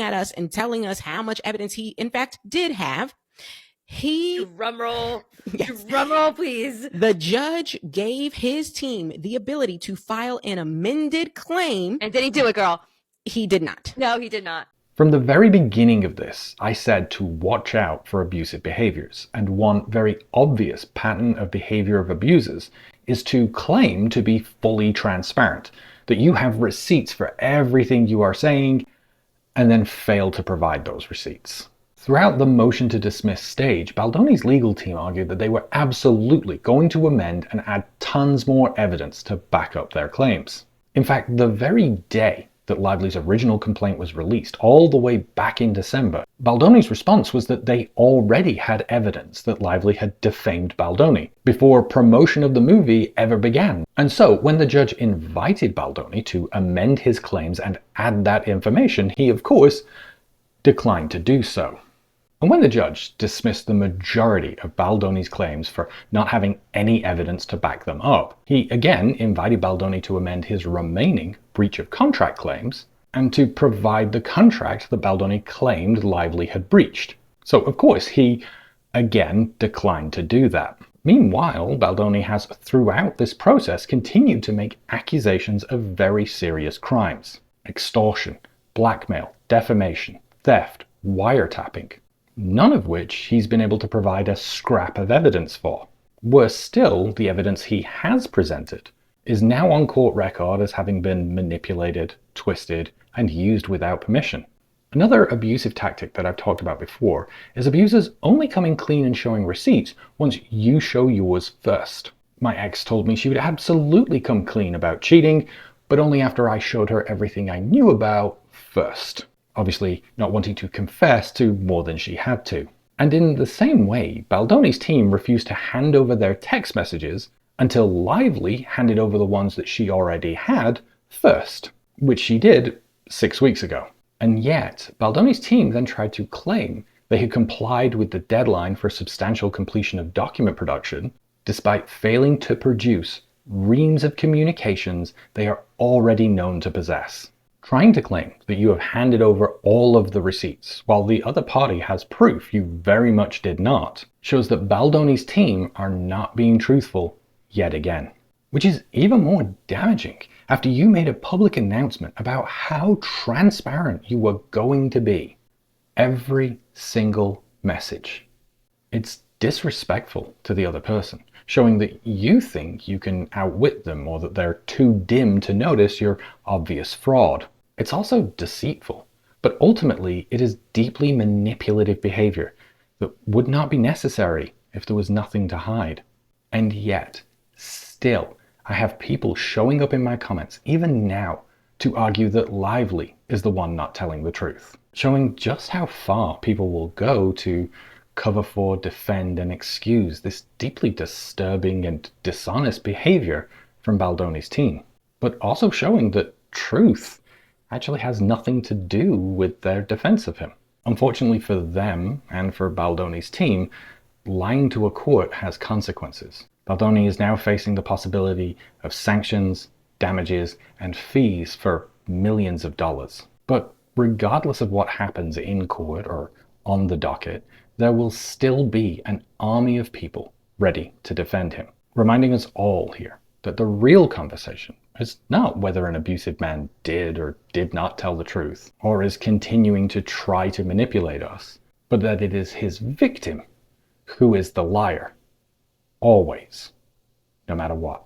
at us and telling us how much evidence he, in fact, did have. Drum roll. Yes. Drum roll, please. The judge gave his team the ability to file an amended claim. And did he do it, girl? He did not. No, he did not. From the very beginning of this, I said to watch out for abusive behaviors, and one very obvious pattern of behavior of abusers is to claim to be fully transparent, that you have receipts for everything you are saying, and then fail to provide those receipts. Throughout the motion to dismiss stage, Baldoni's legal team argued that they were absolutely going to amend and add tons more evidence to back up their claims. In fact, the very day that Lively's original complaint was released, all the way back in December, Baldoni's response was that they already had evidence that Lively had defamed Baldoni before promotion of the movie ever began. And so when the judge invited Baldoni to amend his claims and add that information, he of course declined to do so. And when the judge dismissed the majority of Baldoni's claims for not having any evidence to back them up, he again invited Baldoni to amend his remaining breach of contract claims and to provide the contract that Baldoni claimed Lively had breached. So of course he again declined to do that. Meanwhile, Baldoni has throughout this process continued to make accusations of very serious crimes: extortion, blackmail, defamation, theft, wiretapping. None of which he's been able to provide a scrap of evidence for. Worse still, the evidence he has presented is now on court record as having been manipulated, twisted, and used without permission. Another abusive tactic that I've talked about before is abusers only coming clean and showing receipts once you show yours first. My ex told me she would absolutely come clean about cheating, but only after I showed her everything I knew about first. Obviously not wanting to confess to more than she had to. And in the same way, Baldoni's team refused to hand over their text messages until Lively handed over the ones that she already had first, which she did 6 weeks ago. And yet, Baldoni's team then tried to claim they had complied with the deadline for substantial completion of document production, despite failing to produce reams of communications they are already known to possess. Trying to claim that you have handed over all of the receipts while the other party has proof you very much did not shows that Baldoni's team are not being truthful yet again. Which is even more damaging after you made a public announcement about how transparent you were going to be. Every single message. It's disrespectful to the other person, showing that you think you can outwit them or that they're too dim to notice your obvious fraud. It's also deceitful, but ultimately it is deeply manipulative behavior that would not be necessary if there was nothing to hide. And yet, still, I have people showing up in my comments, even now, to argue that Lively is the one not telling the truth, showing just how far people will go to cover for, defend, and excuse this deeply disturbing and dishonest behavior from Baldoni's team, but also showing that truth actually has nothing to do with their defense of him. Unfortunately for them and for Baldoni's team, lying to a court has consequences. Baldoni is now facing the possibility of sanctions, damages, and fees for millions of dollars. But regardless of what happens in court or on the docket, there will still be an army of people ready to defend him, reminding us all here that the real conversation is not whether an abusive man did or did not tell the truth, or is continuing to try to manipulate us, but that it is his victim who is the liar, always, no matter what.